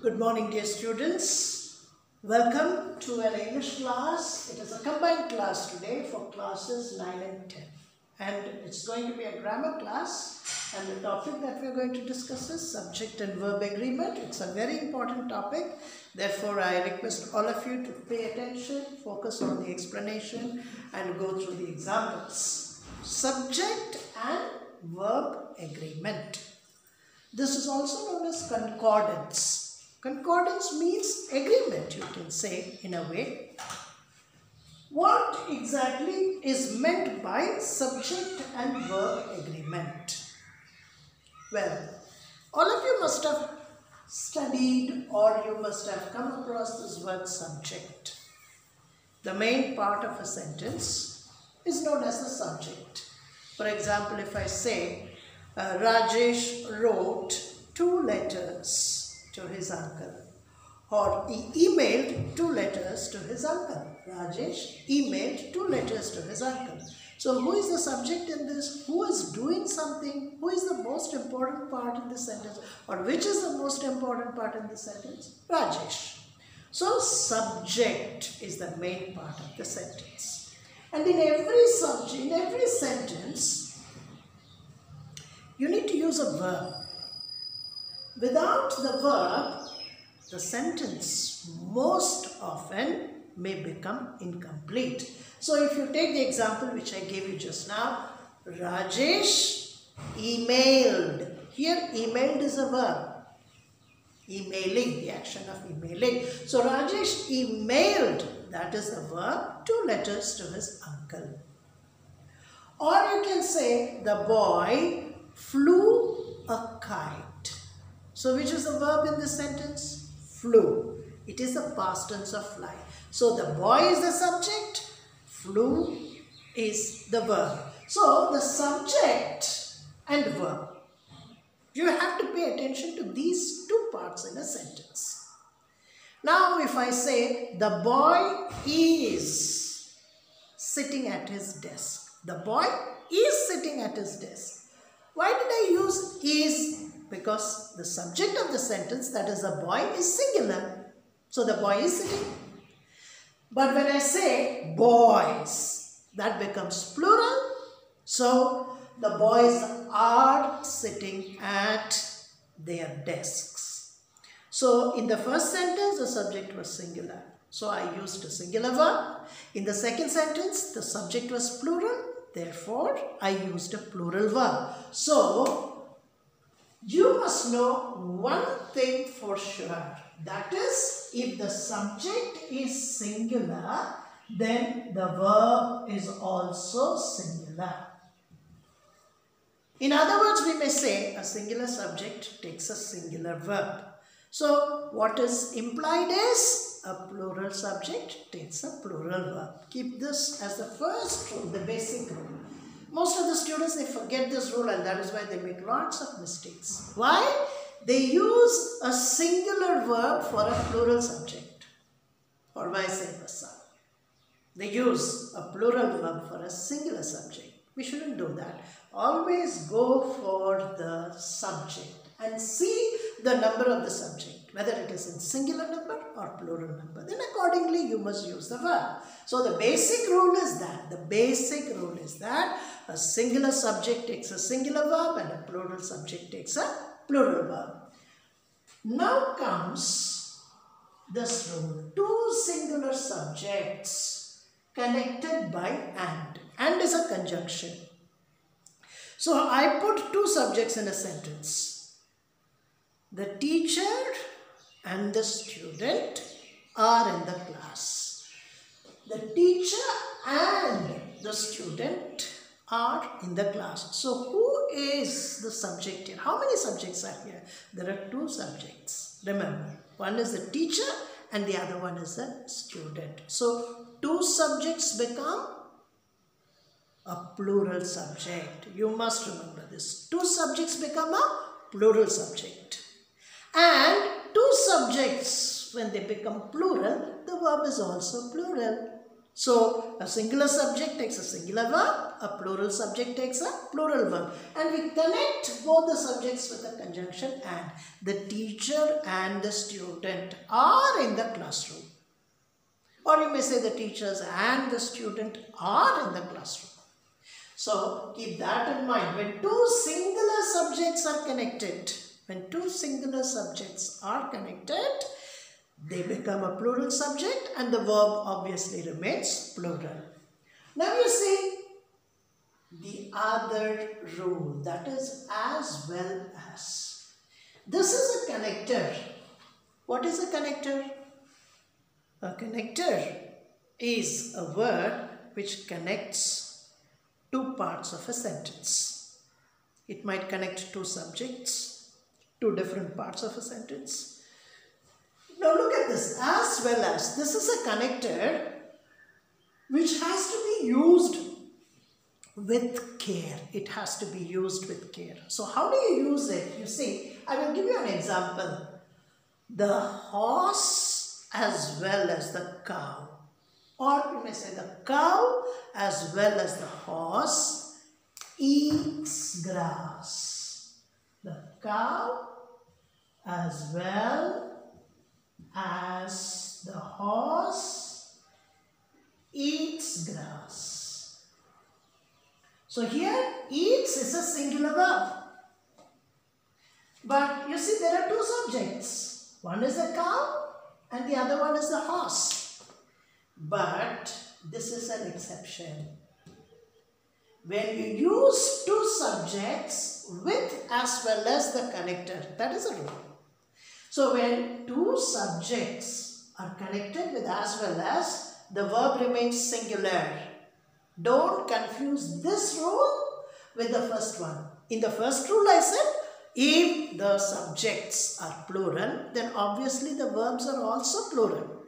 Good morning, dear students. Welcome to an English class. It is a combined class today for classes 9 and 10. And it's going to be a grammar class. And the topic that we are going to discuss is subject and verb agreement. It's a very important topic. Therefore, I request all of you to pay attention, focus on the explanation and go through the examples. Subject and verb agreement. This is also known as concordance. Concordance means agreement, you can say in a way. What exactly is meant by subject and verb agreement? Well, all of you must have studied or you must have come across this word subject. The main part of a sentence is known as the subject. For example, if I say, Rajesh wrote 2 letters to his uncle, or he emailed 2 letters to his uncle. Rajesh emailed 2 letters to his uncle. So who is the subject in this? Who is doing something? Who is the most important part in the sentence? Or which is the most important part in the sentence? Rajesh. So subject is the main part of the sentence. And in every subject, in every sentence, you need to use a verb. Without the verb, the sentence most often may become incomplete. So if you take the example which I gave you just now, Rajesh emailed. Here emailed is a verb. Emailing, the action of emailing. So Rajesh emailed, that is the verb, 2 letters to his uncle. Or you can say the boy flew a kite. So which is the verb in this sentence? Flew. It is the past tense of fly. So the boy is the subject, flew is the verb. So the subject and verb. You have to pay attention to these 2 parts in a sentence. Now if I say the boy is sitting at his desk. The boy is sitting at his desk. Why did I use is? Because the subject of the sentence, that is the boy, is singular. So the boy is sitting. But when I say boys, that becomes plural. So the boys are sitting at their desks. So in the first sentence, the subject was singular. So I used a singular verb. In the second sentence, the subject was plural. Therefore, I used a plural verb. So you must know one thing for sure. That is, if the subject is singular, then the verb is also singular. In other words, we may say a singular subject takes a singular verb. So what is implied is a plural subject takes a plural verb. Keep this as the first rule, the basic rule. Most of the students, they forget this rule and that is why they make lots of mistakes. Why? They use a singular verb for a plural subject or vice versa. They use a plural verb for a singular subject. We shouldn't do that. Always go for the subject and see the number of the subject, whether it is in singular number or plural number. Then accordingly you must use the verb. So the basic rule is that, a singular subject takes a singular verb and a plural subject takes a plural verb. Now comes this rule. 2 singular subjects connected by and. And is a conjunction. So I put 2 subjects in a sentence. The teacher and the student are in the class. The teacher and the student are in the class. So who is the subject here? How many subjects are here? There are 2 subjects. Remember, one is the teacher and the other one is the student. So 2 subjects become a plural subject. You must remember this. 2 subjects become a plural subject. And 2 subjects, when they become plural, the verb is also plural. So a singular subject takes a singular verb, a plural subject takes a plural verb. And we connect both the subjects with a conjunction and. The teacher and the student are in the classroom. Or you may say the teachers and the student are in the classroom. So keep that in mind. When two singular subjects are connected, they become a plural subject and the verb obviously remains plural. Now you see the other rule, that is as well as. This is a connector. What is a connector? A connector is a word which connects two parts of a sentence. It might connect two subjects, two different parts of a sentence. Now look at this, as well as. This is a connector which has to be used with care. It has to be used with care. So how do you use it? You see, I will give you an example. The horse as well as the cow. Or you may say the cow as well as the horse eats grass. The cow as well as the horse eats grass. So here eats is a singular verb. But you see there are two subjects. One is the cow and the other one is the horse. But this is an exception. When you use two subjects with as well as the connector, that is a rule. So when two subjects are connected with as well as, the verb remains singular. Don't confuse this rule with the first one. In the first rule I said, if the subjects are plural, then obviously the verbs are also plural.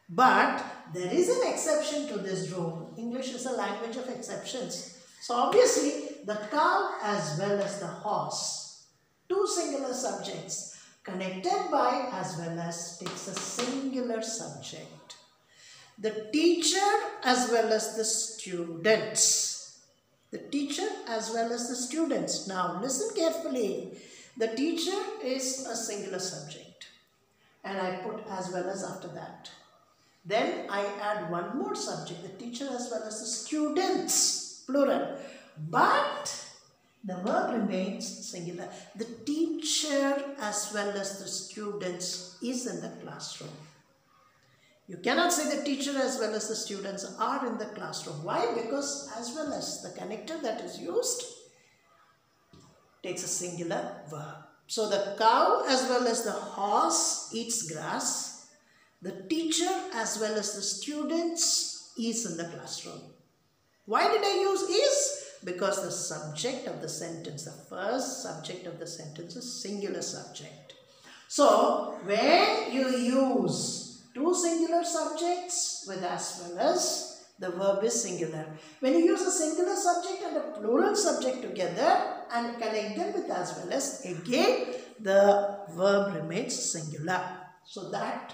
But there is an exception to this rule. English is a language of exceptions. So obviously the cow as well as the horse, two singular subjects connected by as well as takes a singular subject. The teacher as well as the students. The teacher as well as the students. Now listen carefully. The teacher is a singular subject and I put as well as after that. Then I add one more subject, the teacher as well as the students, plural. But the verb remains singular. The teacher as well as the students is in the classroom. You cannot say the teacher as well as the students are in the classroom. Why? Because as well as the connector that is used takes a singular verb. So the cow as well as the horse eats grass. The teacher as well as the students is in the classroom. Why did I use is? Because the subject of the sentence, the first subject of the sentence is singular subject. So when you use two singular subjects with as well as, the verb is singular. When you use a singular subject and a plural subject together and connect them with as well as, again the verb remains singular. So that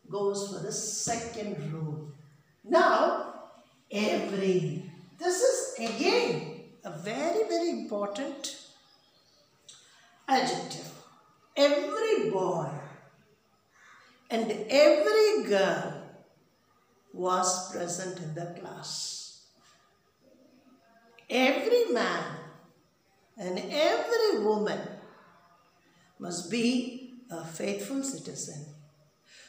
goes for the second rule. Now every. This is again a very, very important adjective. Every boy and every girl was present in the class. Every man and every woman must be a faithful citizen.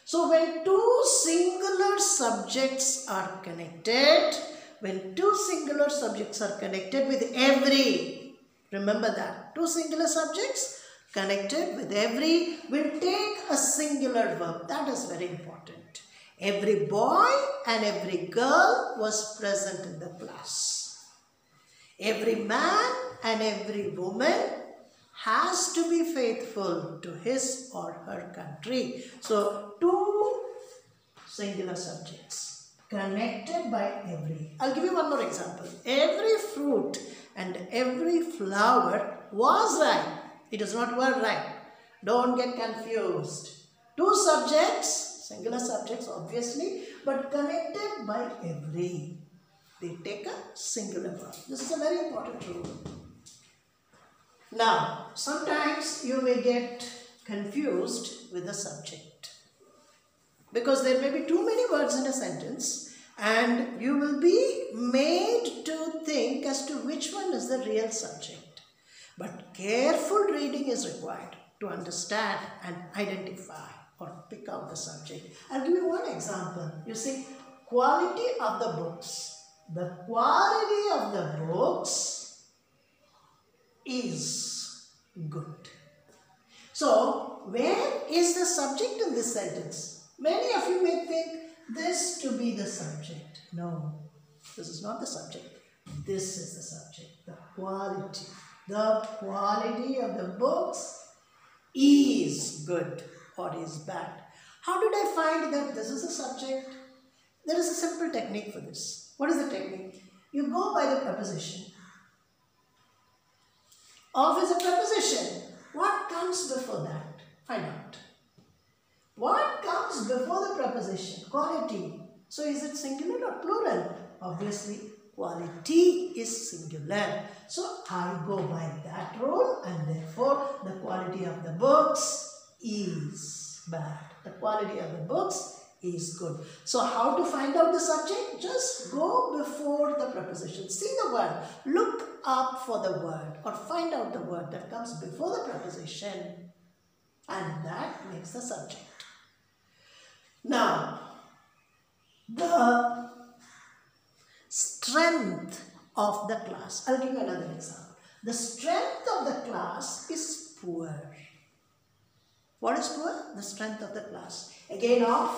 So when two singular subjects are connected, with every, remember that, two singular subjects connected with every will take a singular verb. That is very important. Every boy and every girl was present in the class. Every man and every woman has to be faithful to his or her country. So two singular subjects connected by every. I'll give you one more example. Every fruit and every flower was ripe. It is not word ripe. Don't get confused. Two subjects, singular subjects obviously, but connected by every. They take a singular verb. This is a very important rule. Now, sometimes you may get confused with the subject because there may be too many words in a sentence and you will be made to think as to which one is the real subject. But careful reading is required to understand and identify or pick out the subject. I'll give you one example. You see, quality of the books. The quality of the books is good. So, where is the subject in this sentence? Many of you may think this to be the subject. No, this is not the subject. This is the subject. The quality. The quality of the books is good or is bad. How did I find that this is the subject? There is a simple technique for this. What is the technique? You go by the preposition. Of is a preposition. What comes before that? Find out. What comes before the preposition? Quality. So is it singular or plural? Obviously, quality is singular. So I go by that rule and therefore the quality of the books is bad. The quality of the books is good. So how to find out the subject? Just go before the preposition. See the word. Look up for the word or find out the word that comes before the preposition and that makes the subject. Now, the strength of the class. I'll give you another example. The strength of the class is poor. What is poor? The strength of the class. Again, of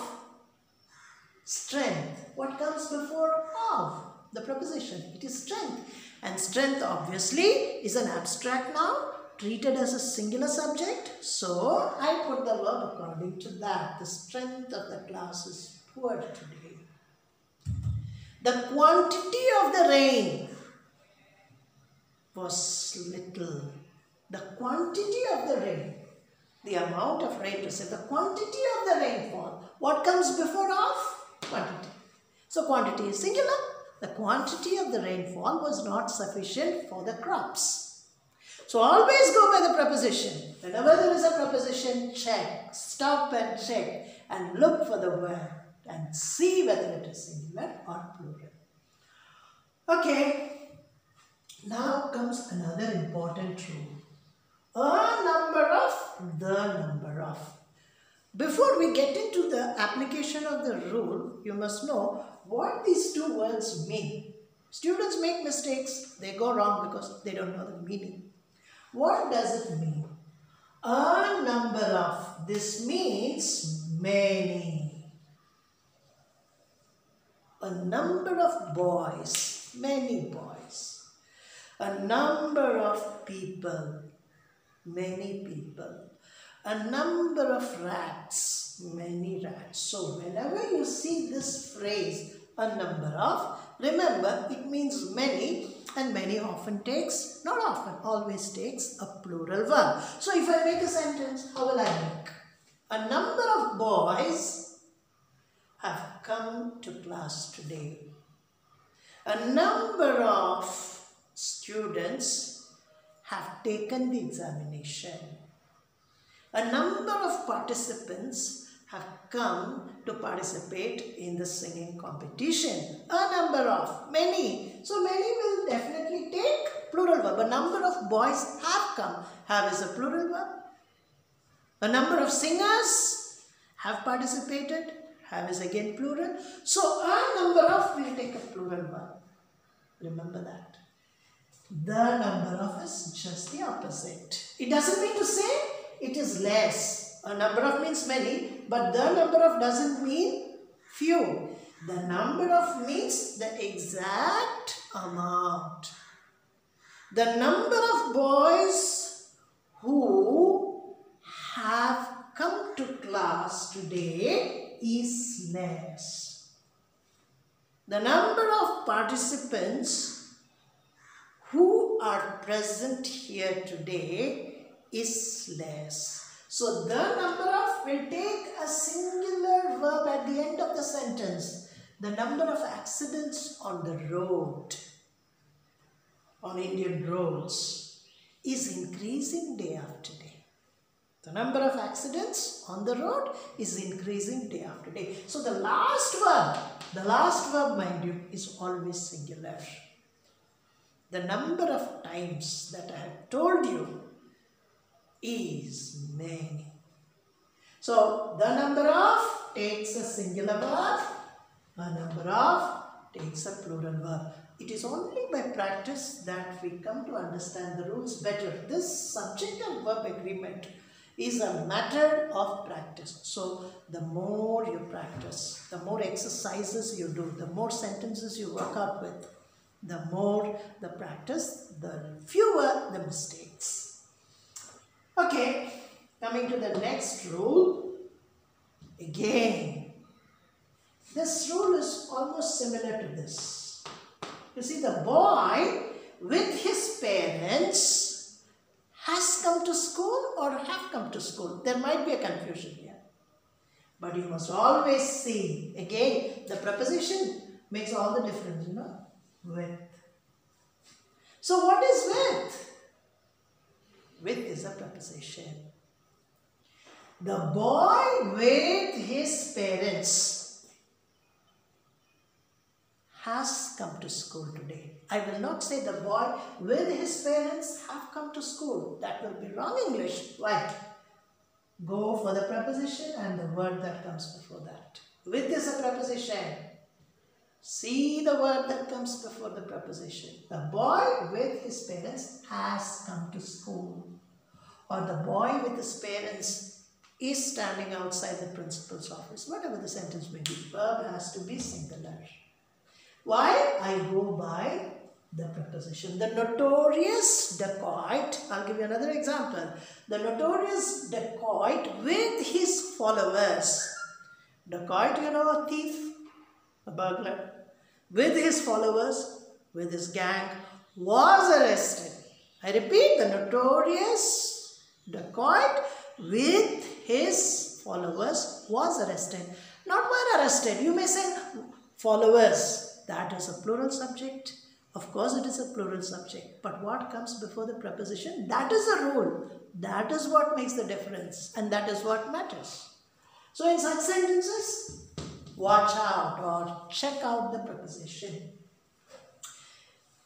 strength. What comes before of? The preposition. It is strength. And strength obviously is an abstract noun treated as a singular subject. So I put the verb according to that. The strength of the class is poor today. The quantity of the rain was little. The quantity of the rain. The amount of rain to say. The quantity of the rainfall. What comes before of? Quantity. So quantity is singular. The quantity of the rainfall was not sufficient for the crops. So always go by the preposition. Whenever there is a preposition, check. Stop and check and look for the word and see whether it is singular or plural. Okay. Now comes another important rule. A number of, the number of. Before we get into the application of the rule, you must know what these two words mean. Students make mistakes, they go wrong because they don't know the meaning. What does it mean? A number of, this means many. A number of boys, many boys. A number of people, many people. A number of rats, many rats. So whenever you see this phrase, a number of, remember it means many, and many often takes, not often, always takes a plural verb. So if I make a sentence, how will I make? A number of boys have come to class today. A number of students have taken the examination. A number of participants have come to participate in the singing competition. A number of, many. So many will definitely take plural verb. A number of boys have come. Have is a plural verb. A number of singers have participated. Have is again plural. So a number of will take a plural verb. Remember that. The number of is just the opposite. It doesn't mean to say it is less. A number of means many, but the number of doesn't mean few. The number of means the exact amount. The number of boys who have come to class today is less. The number of participants who are present here today is less. So the number of will take a singular sentence. The number of accidents on the road, on Indian roads, is increasing day after day. The number of accidents on the road is increasing day after day. So the last verb, mind you, is always singular. The number of times that I have told you is many. So the number of takes a singular verb, a number of takes a plural verb. It is only by practice that we come to understand the rules better. This subject and verb agreement is a matter of practice. So the more you practice, the more exercises you do, the more sentences you work out with, the more the practice, the fewer the mistakes. Okay, coming to the next rule. Again, this rule is almost similar to this. You see, the boy with his parents has come to school or have come to school. There might be a confusion here. But you must always see, again, the preposition makes all the difference, you know, with. So what is with? With is a preposition. The boy with his parents has come to school today. I will not say the boy with his parents have come to school. That will be wrong English. Why? Go for the preposition and the word that comes before that. With is a preposition. See the word that comes before the preposition. The boy with his parents has come to school. Or the boy with his parents is standing outside the principal's office. Whatever the sentence may be, verb has to be singular. Why? I go by the preposition. The notorious dacoit, I'll give you another example. The notorious dacoit with his followers. Dacoit, you know, a thief, a burglar. With his followers, with his gang, was arrested. I repeat, the notorious dacoit with his followers was arrested. Not were arrested. You may say followers. That is a plural subject. Of course, it is a plural subject. But what comes before the preposition? That is a rule. That is what makes the difference. And that is what matters. So in such sentences, watch out or check out the preposition.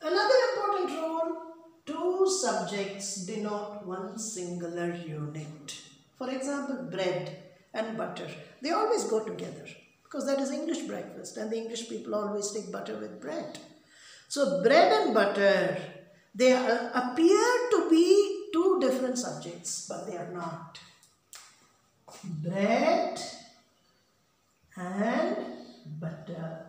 Another important rule, two subjects denote one singular unit. For example, bread and butter. They always go together because that is English breakfast and the English people always take butter with bread. So bread and butter, they appear to be two different subjects, but they are not. Bread and butter.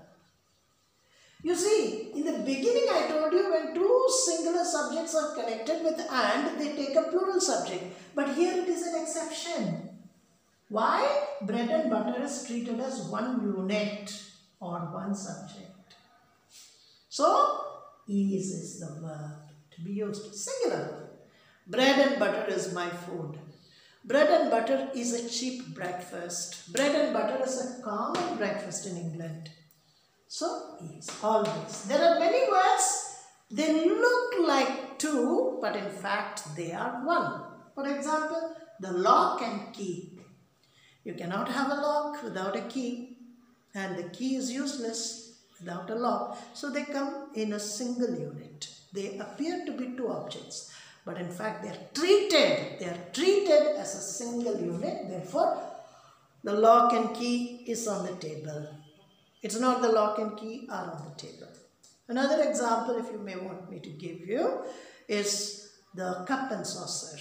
You see, in the beginning I told you when two singular subjects are connected with and, they take a plural subject. But here it is an exception. Why? Bread and butter is treated as one unit or one subject. So, is the verb to be used. Singular. Bread and butter is my food. Bread and butter is a cheap breakfast. Bread and butter is a common breakfast in England. So, is always. There are many words, they look like two, but in fact they are one. For example, the lock and key. You cannot have a lock without a key, and the key is useless without a lock. So they come in a single unit. They appear to be two objects, but in fact they are treated as a single unit. Therefore, the lock and key is on the table. It's not the lock and key are on the table. Another example, if you may want me to give you, is the cup and saucer.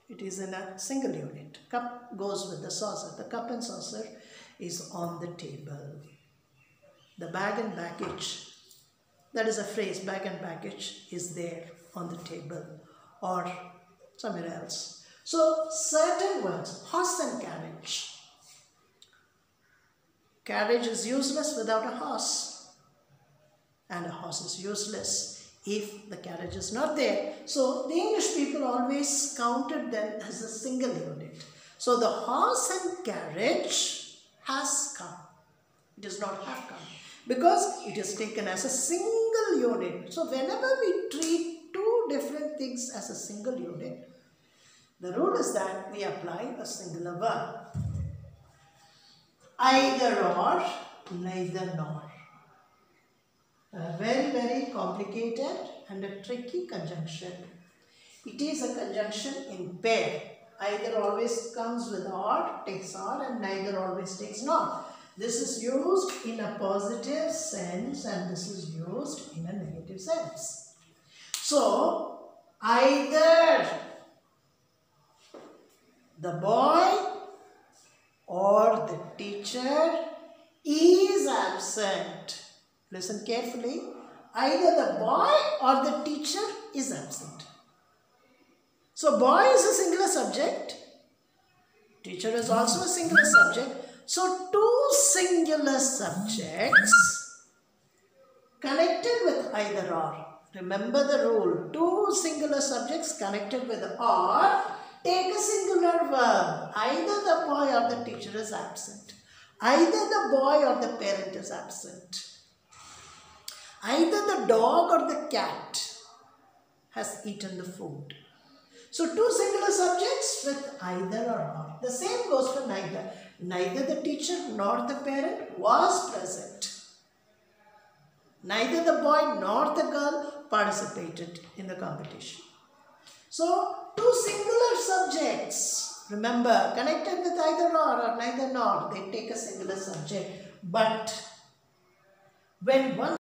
It is in a single unit. Cup goes with the saucer. The cup and saucer is on the table. The bag and baggage, that is a phrase, bag and baggage is there on the table or somewhere else. So certain words, horse and carriage. Carriage is useless without a horse, and a horse is useless if the carriage is not there. So the English people always counted them as a single unit. So the horse and carriage has come. It does not have come because it is taken as a single unit. So whenever we treat two different things as a single unit, the rule is that we apply a singular verb. Either or, neither nor. A very, very complicated and a tricky conjunction. It is a conjunction in pair. Either always comes with or, takes or, and neither always takes nor. This is used in a positive sense and this is used in a negative sense. So, either the boy or the teacher is absent. Listen carefully. Either the boy or the teacher is absent. So, boy is a singular subject. Teacher is also a singular subject. So, two singular subjects connected with either or. Remember the rule. Two singular subjects connected with or take a singular verb. Either the boy or the teacher is absent. Either the boy or the parent is absent. Either the dog or the cat has eaten the food. So two singular subjects with either or not. The same goes for neither. Neither the teacher nor the parent was present. Neither the boy nor the girl participated in the competition. So two singular subjects, remember, connected with either or neither nor, they take a singular subject. But when one